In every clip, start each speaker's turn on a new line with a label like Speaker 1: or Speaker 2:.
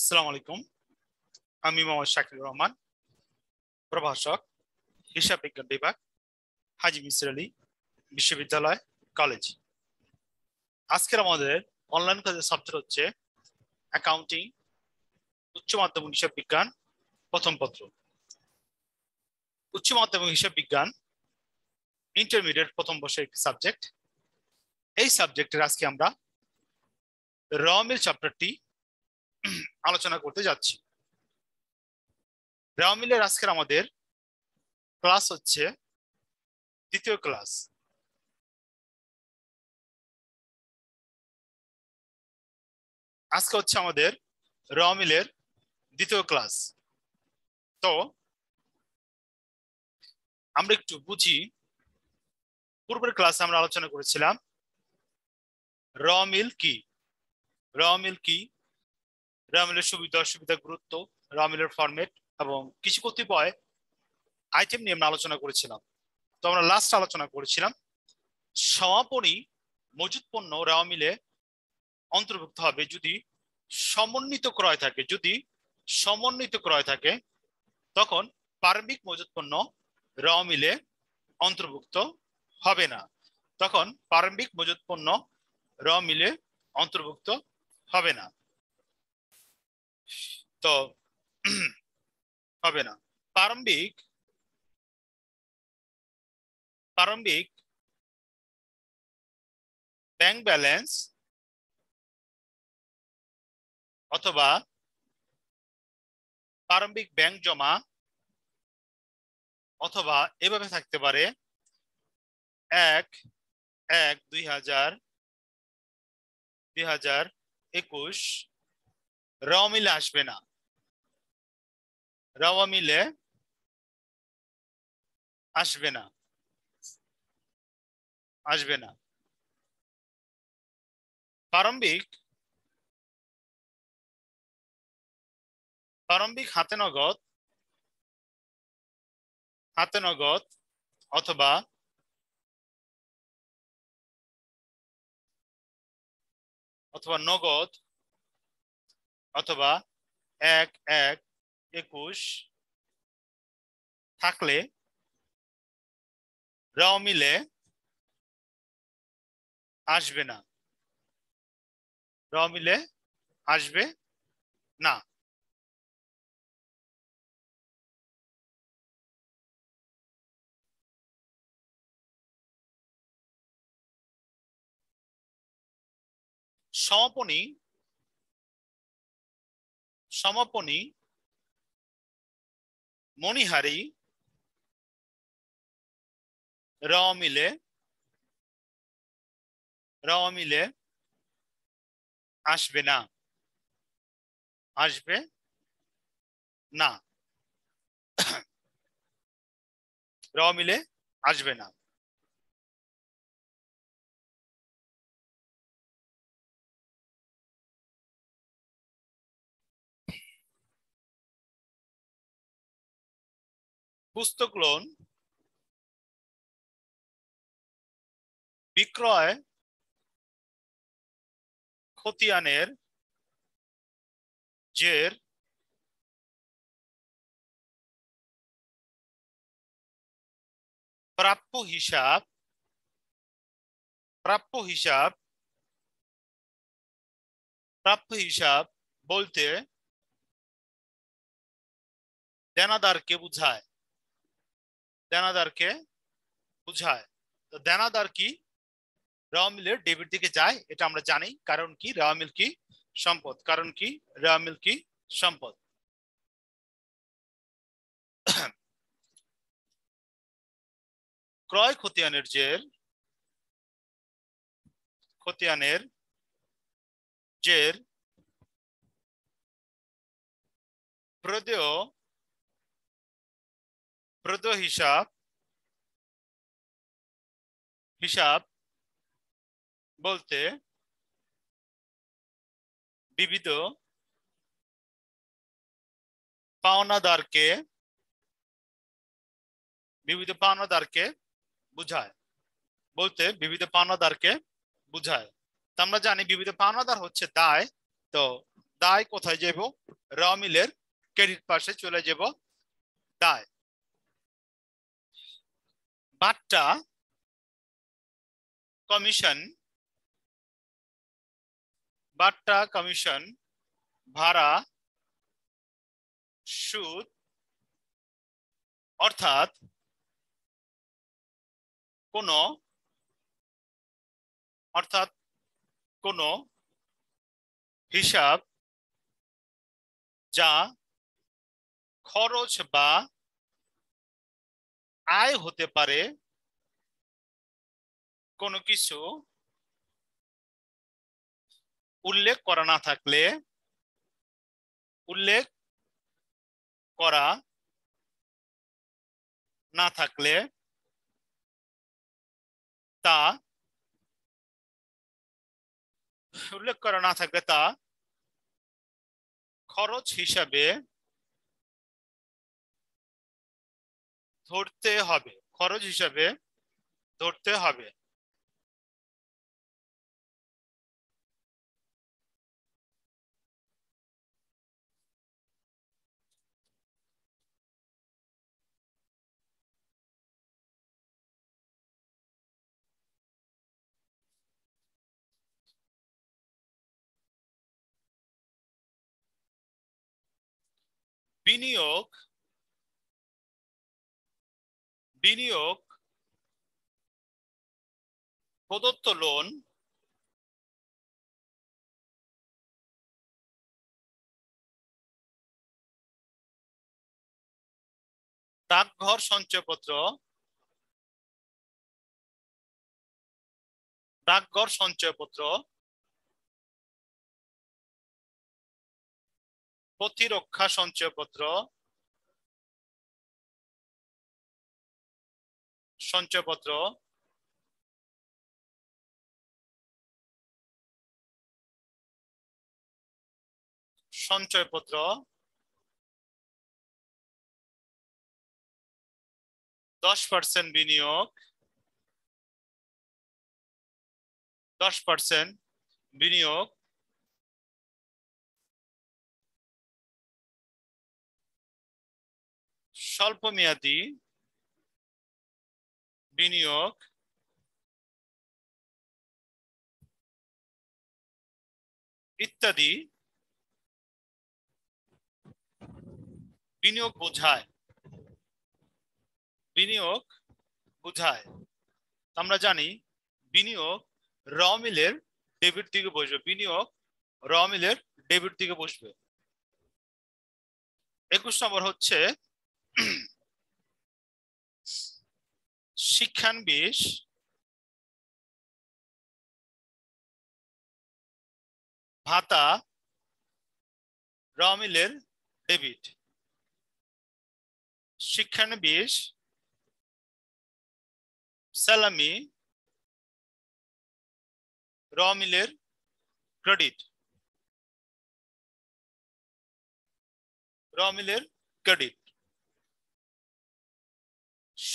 Speaker 1: আসসালামু আলাইকুম। আমি মোহাম্মদ শাকির রহমান, প্রভাষক, হিসাব বিজ্ঞান বিভাগ, হাজী মিসির আলী বিশ্ববিদ্যালয় কলেজ। আজকের আমাদের অনলাইন ক্লাসের সাবজেক্ট হচ্ছে অ্যাকাউন্টিং, উচ্চ মাধ্যমিক হিসাব বিজ্ঞান প্রথম পত্র। উচ্চ মাধ্যমিক হিসাব বিজ্ঞান ইন্টারমিডিয়েট প্রথম বর্ষের একটি সাবজেক্ট। এই সাবজেক্টের আজকে আমরা র মিল চ্যাপ্টারটি আলোচনা করতে যাচ্ছি। র মিলের আজকের আমাদের ক্লাস হচ্ছে দ্বিতীয় ক্লাস। আজকে হচ্ছে আমাদের র মিলের দ্বিতীয় ক্লাস। তো আমরা একটু বুঝি, পূর্বের ক্লাসে আমরা আলোচনা করেছিলাম র মিল কি, র মিল কি, র মিলের সুবিধা অসুবিধা, গুরুত্ব, র মিলের ফরম্যাট এবং কিছু কতিপয় আইটেম নিয়ে আমরা আলোচনা করেছিলাম। তো আমরা লাস্ট আলোচনা করেছিলাম সমাপনী মজুত পণ্য র মিলে অন্তর্ভুক্ত হবে যদি সমন্বিত ক্রয় থাকে। যদি সমন্বিত ক্রয় থাকে তখন প্রারম্ভিক মজুত পণ্য র মিলে অন্তর্ভুক্ত হবে না। তখন প্রারম্ভিক মজুত পণ্য র মিলে অন্তর্ভুক্ত হবে না। তো হবে না। প্রারম্ভিক ব্যাংক ব্যালেন্স অথবা প্রারম্ভিক ব্যাংক জমা অথবা এভাবে থাকতে পারে 1/1/2021 র মিলে আসবে না। র মিলে আসবে না, আসবে না। প্রারম্ভিক হাতে নগদ অথবা নগদ অথবা 1/1/21 থাকলে র মিলে আসবে না, র মিলে আসবে না। সমাপনী মণিহারি র মিলে আসবে না, আসবে না। র মিলে আসবে না। পুস্তক লোন বিক্রয় খতিয়ানের জের প্রাপ্য হিসাব বলতে দেনাদারকে বোঝায়। তো দেনাদার কি? র মিলের ডেবিট দিকে যায়, এটা আমরা জানি। কারণ কি? র মিল কি? সম্পদ। কারণ কি? র মিল কি? সম্পদ। ক্রয় খতিয়ানের জের প্রদেয় হিসাব বলতে বিবিধ পাওনাদারকে বুঝায়। তো আমরা জানি বিবিধ পাওনাদার হচ্ছে দায়। তো দায় কোথায় যাব? র মিলের ক্রেডিট পাশে চলে যাব দায়। বাট্টা কমিশন, বাট্টা কমিশন, ভাড়া, সুদ, অর্থাৎ কোন হিসাব যা খরচ বা আয় হতে পারে, কোনো কিছু উল্লেখ করা না থাকলে, উল্লেখ করা না থাকলে তা উল্লেখ করা না থাকলে তা খরচ হিসাবে ধরতে হবে, খরচ হিসাবে ধরতে হবে। বিনিয়োগ, বিনিয়োগ, প্রদত্ত লোন, ডাকঘর সঞ্চয়পত্র, ডাকঘর সঞ্চয়পত্র, প্রতিরক্ষা সঞ্চয়পত্র, সঞ্চয়পত্র, সঞ্চয়পত্র, 10% বিনিয়োগ, 10% বিনিয়োগ, স্বল্প মেয়াদী বিনিয়োগ, ইত্যাদি বিনিয়োগ বোঝায়, বিনিয়োগ বোঝায়। আমরা জানি বিনিয়োগ র মিলের ডেবিট দিকে বসবে, বিনিয়োগ র মিলের ডেবিট দিকে বসবে। 21 নম্বর হচ্ছে শিক্ষানবিশ ভাতা র মিলের ডেবিট, শিক্ষানবিশ স্যালামি র মিলের ক্রেডিট, র মিলের ক্রেডিট।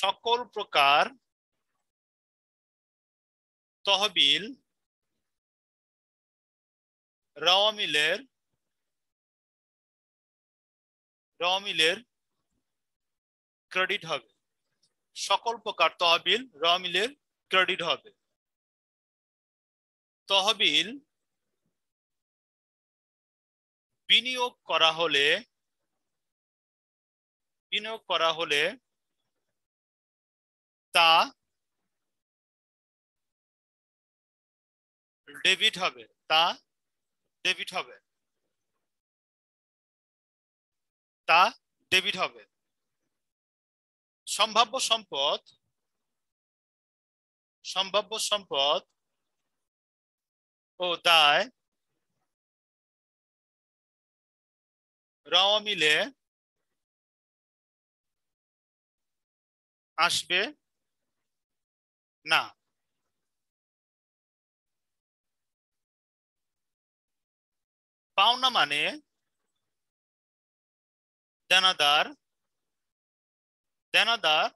Speaker 1: সকল প্রকার তহবিল র মিলের ক্রেডিট হবে, সকল প্রকার তহবিল র মিলের ক্রেডিট হবে। তহবিল বিনিয়োগ করা হলে, বিনিয়োগ করা হলে তা ডেবিট হবে, তা ডেবিট হবে, তা ডেবিট হবে। সম্ভাব্য সম্পদ, সম্ভাব্য সম্পদ ও দায় র মিলে আসবে না। পাওনা মানে দেনাদার, দেনাদার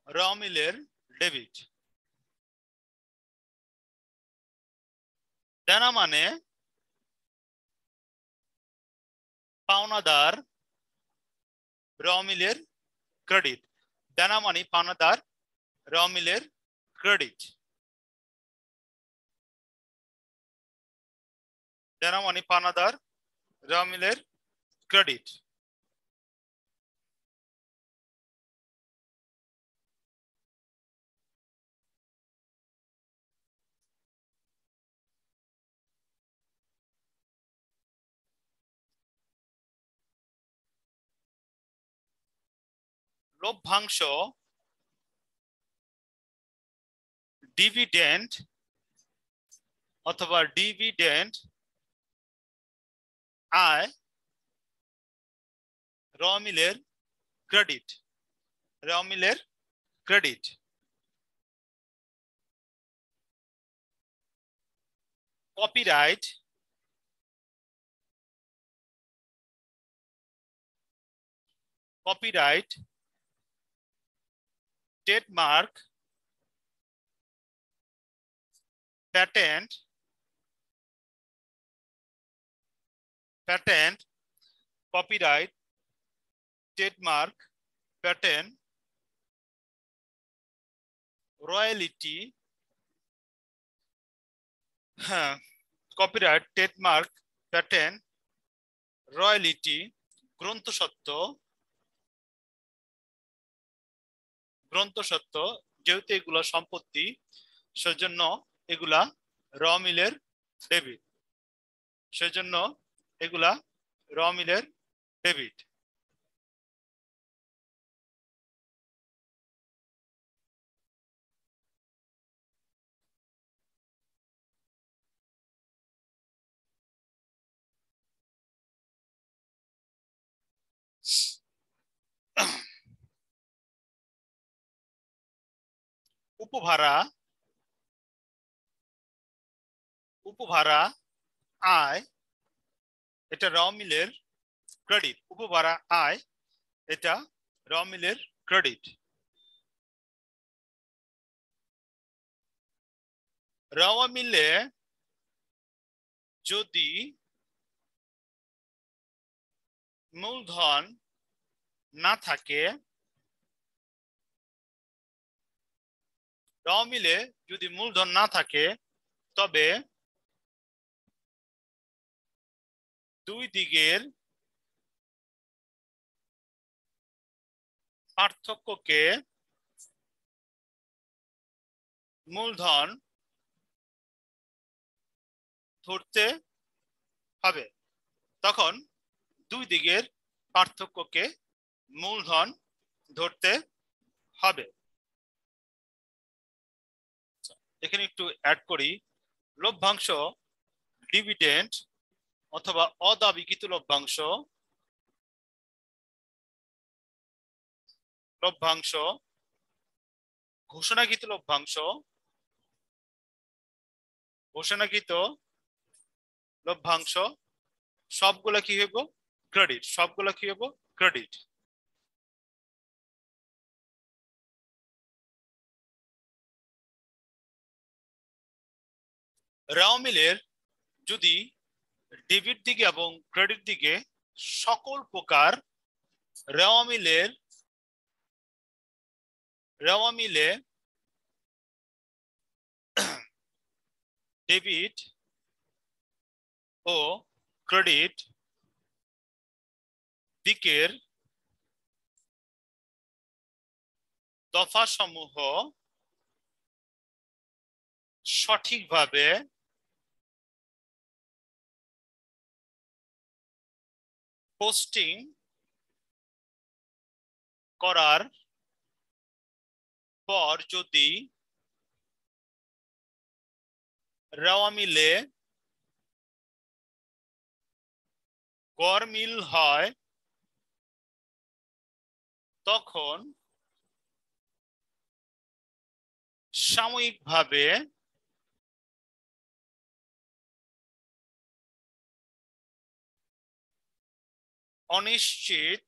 Speaker 1: র মিলের ডেবিট। দেনা মানে পাওনাদার র মিলের ক্রেডিট, দেনা মানে পাওনাদার, র মিলের ক্রেডিট, দেনা মানে পাওনাদার, র মিলের ক্রেডিট। লভ্যাংশ ডিভিডেন্ড অথবা ডিভিডেন্ড আয় র মিলের ক্রেডিট, র মিলের credit. Copyright copyright trademark patent patent copyright trademark patent royalty, হ্যাঁ কপিরাইট ট্রেডমার্ক প্যাটেন্ট রয়্যালিটি, গ্রন্থস্বত্ব, গ্রন্থস্বত্ব যেহেতু এগুলো সম্পত্তি সেজন্য এগুলা র মিলের ডেবিট, সেজন্য এগুলা র মিলের ডেবিট। উপভাড়া, উপভাড়া আয় এটা র মিলের ক্রেডিট, উপভাড়া আয় এটা র মিলের ক্রেডিট। র মিলে যদি মূলধন না থাকে, র মিলে যদি মূলধন না থাকে তবে দুই দিকের পার্থক্যকে মূলধন ধরতে হবে। তখন দুই দিকের পার্থক্যকে মূলধন ধরতে হবে। এখানে একটু অ্যাড করি, লভ্যাংশ ডিভিডেন্ড অথবা অদাবিকৃত লভ্যাংশ, লভ্যাংশ ঘোষণাকৃত লভ্যাংশ, ঘোষণাকৃত লভ্যাংশ সবগুলা কি হইব ক্রেডিট, সবগুলা কি হইব ক্রেডিট। র মিলের যদি ডেবিট দিকে এবং ক্রেডিট দিকে সকল প্রকার র মিলের ডেবিট ও ক্রেডিট দিকের দফা সমূহ সঠিকভাবে পোস্টিং করার পর যদি রেওয়া মিলে গড় মিল হয় তখন সাময়িকভাবে অনিশ্চিত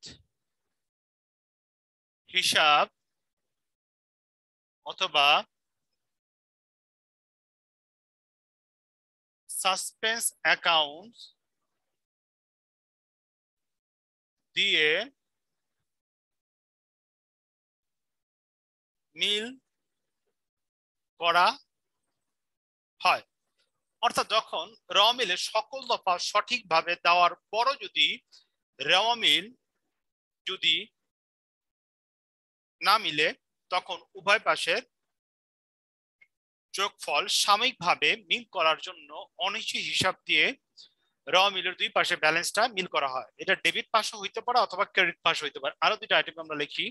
Speaker 1: হিসাব অথবা সাসপেন্স অ্যাকাউন্ট দিয়ে মিল করা হয়। অর্থাৎ যখন র মিলের সকল দফা সঠিকভাবে দেওয়ার পরও যদি র মিল যদি না মিলে, তখন উভয় পাশের যোগফল সাময়িকভাবে মিল করার জন্য অনিশ্চিত হিসাব দিয়ে র মিলের দুই পাশে ব্যালেন্সটা মিল করা হয়। এটা ডেবিট পাশও হইতে পারে অথবা ক্রেডিট পাশ হইতে পারে। আরো দুইটা আইটেম আমরা লিখি।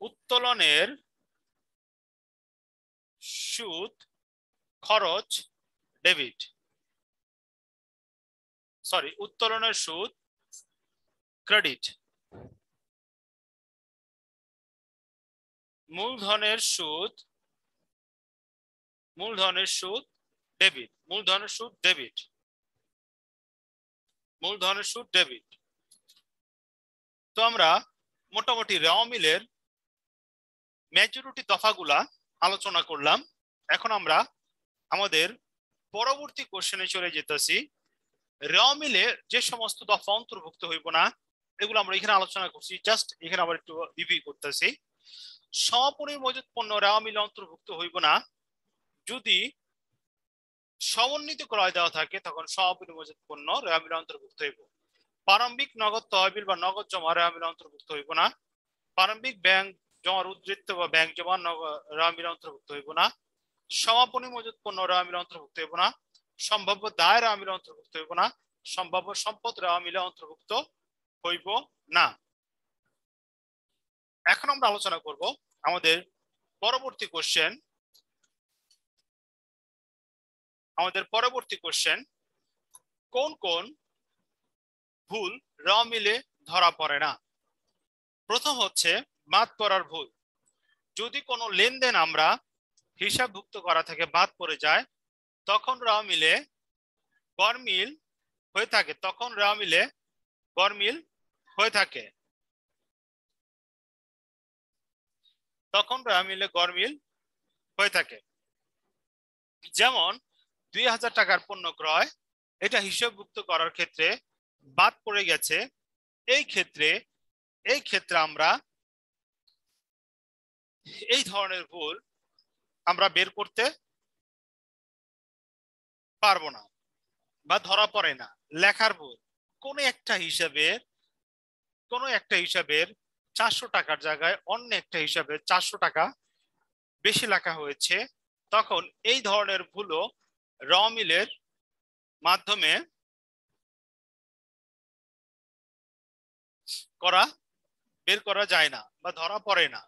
Speaker 1: উত্তোলনের সুদ খরচ ডেবিট, সরি উত্তোলনের সুদ ক্রেডিট, মূলধনের সুদ ডেবিট, মূলধনের সুদ ডেবিট, মূলধনের সুদ ডেবিট। তো আমরা মোটামুটি র মিলের মেজরিটি দফাগুলা আলোচনা করলাম। এখন আমরা আমাদের পরবর্তী কোশ্চেনে চলে যেতেছি। র মিলে যে সমস্ত দফা অন্তর্ভুক্ত হইব না, এগুলো আমরা এখানে আলোচনা করছি। জাস্ট এখানে আবার একটু রিভিউ করতেছি। সমপরিমজুত পণ্য র মিলে অন্তর্ভুক্ত হইব না যদি সমন্বিত ক্রয় দেওয়া থাকে, তখন সমপরিমজুত পণ্য র মিলে অন্তর্ভুক্ত হইব। প্রারম্ভিক নগদ তহবিল বা নগদ জমা র মিলে অন্তর্ভুক্ত হইব না। প্রারম্ভিক ব্যাংক জমার উদ্ধৃত বা ব্যাংক জমা র মিলে অন্তর্ভুক্ত হইব না। সমাপনী মজুত পণ্য র মিলে অন্তর্ভুক্ত হইব না। সম্ভাব্য দায় র মিলে অন্তর্ভুক্ত হইব না। সম্ভাব্য সম্পদ র মিলে অন্তর্ভুক্ত হইব না। এখন আমরা আলোচনা করব আমাদের পরবর্তী কোশ্চেন। কোন কোন ভুল র মিলে ধরা পড়ে না? প্রথম হচ্ছে বাদ পড়ার ভুল। যদি কোনো লেনদেন আমরা হিসাবভুক্ত করা থেকে বাদ পড়ে যায়, তখন র মিলে গরমিল হয়ে থাকে, তখন র মিলে গরমিল হয়ে থাকে, তখন র মিলে গরমিল হয়ে থাকে। যেমন 2000 টাকার পণ্য ক্রয়, এটা হিসাবভুক্ত করার ক্ষেত্রে বাদ পড়ে গেছে। এই ক্ষেত্রে আমরা এই ধরনের ভুল আমরা বের করতে পারবো না বা ধরা পড়ে না। লেখার ভুল, কোনো একটা হিসাবের 400 টাকার জায়গায় অন্য একটা হিসাবে 400 টাকা বেশি লেখা হয়েছে, তখন এই ধরনের ভুলও র মিলের মাধ্যমে বের করা যায় না বা ধরা পড়ে না।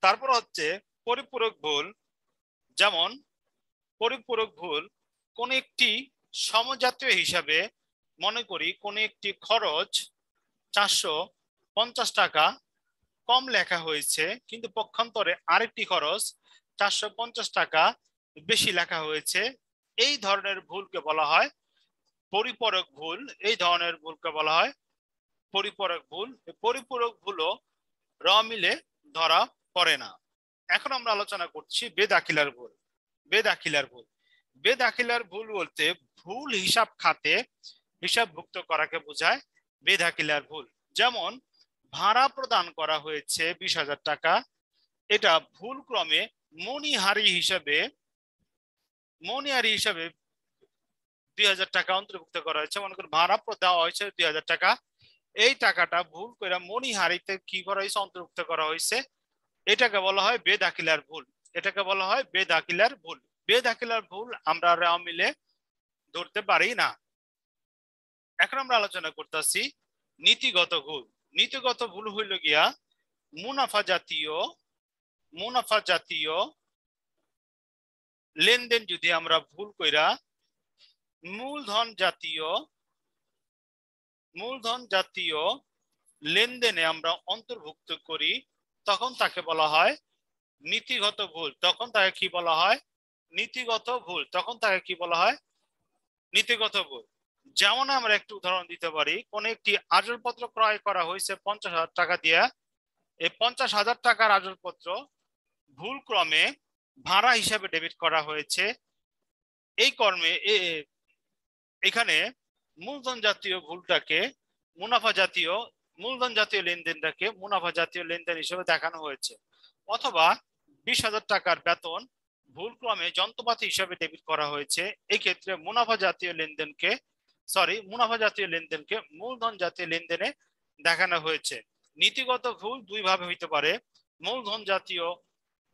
Speaker 1: তারপর হচ্ছে পরিপূরক ভুল। যেমন পরিপূরক ভুল, কোন একটি সমজাতীয় হিসাবে মনে করি কোন একটি খরচ 450 টাকা কম লেখা হয়েছে, কিন্তু পক্ষান্তরে আরেকটি খরচ 450 টাকা বেশি লেখা হয়েছে। এই ধরনের ভুলকে বলা হয় পরিপূরক ভুল। এই ধরনের ভুলকে বলা হয় পরিপূরক ভুল। পরিপূরক ভুলও র মিলে ধরা পড়ে না। এখন আমরা আলোচনা করছি বেদাখিলার ভুল। বেদাখিলার ভুল বলতে ভুল হিসাব খাতে হিসাবভুক্ত করাকে বোঝায় বেদাখিলার ভুল। যেমন ভাড়া প্রদান করা হয়েছে 20,000 টাকা, এটা ভুল ক্রমে মণিহারি হিসাবে 2000 টাকা অন্তর্ভুক্ত করা হয়েছে। মনে করেন ভাড়া দেওয়া হয়েছে 2000 টাকা, এই টাকাটা ভুল করে মণিহারিতে কি করা হয়েছে, অন্তর্ভুক্ত করা হয়েছে। এটাকে বলা হয় বেদাখিলার ভুল। বেদাখিলার ভুল আমরা র মিলে ধরতে পারি না। এখন আমরা আলোচনা করতেছি নীতিগত ভুল। নীতিগত ভুল হইল গিয়া মুনাফা জাতীয় লেনদেন যদি আমরা ভুল কইরা মূলধন জাতীয় লেনদেনে আমরা অন্তর্ভুক্ত করি, তখন তাকে বলা হয় নীতিগত ভুল। তখন তাকে কি বলা হয়? নীতিগত ভুল। যেমন আমরা একটু উদাহরণ দিতে পারি, কোন একটি আসবাবপত্র ক্রয় করা হয়েছে 50,000 টাকা দিয়ে। এই 50,000 টাকার আসবাবপত্র ভুল ক্রমে ভাড়া হিসাবে ডেবিট করা হয়েছে। এই কর্মে এখানে মূলধন জাতীয় ভুলটাকে মুনাফা জাতীয় মূলধন জাতীয় লেনদেনটাকে মুনাফা জাতীয় লেনদেন হিসেবে দেখানো হয়েছে, অথবা 20,000 টাকার বেতন ভুলক্রমে যন্ত্রপাতি হিসেবে ডেবিট করা হয়েছে। এই ক্ষেত্রে মুনাফা জাতীয় লেনদেনকে মূলধন জাতীয় লেনদেনে দেখানো হয়েছে। নীতিগত ভুল দুই ভাবে হইতে পারে: মূলধন জাতীয়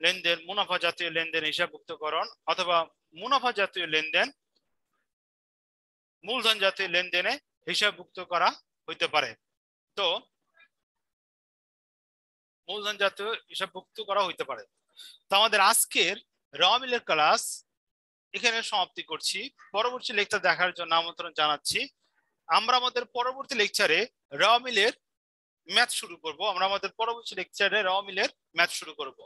Speaker 1: লেনদেন মুনাফা জাতীয় লেনদেন হিসাবভুক্তকরণ, অথবা মুনাফা জাতীয় লেনদেন মূলধন জাতীয় লেনদেনে হিসাবভুক্ত করা হইতে পারে। তো মূলধন জাতীয় হিসাবভুক্ত করা হইতে পারে। তো আমাদের আজকের র মিলের ক্লাস এখানে সমাপ্তি করছি। পরবর্তী লেকচার দেখার জন্য আমন্ত্রণ জানাচ্ছি। আমরা আমাদের পরবর্তী লেকচারে র মিলের ম্যাথ শুরু করব।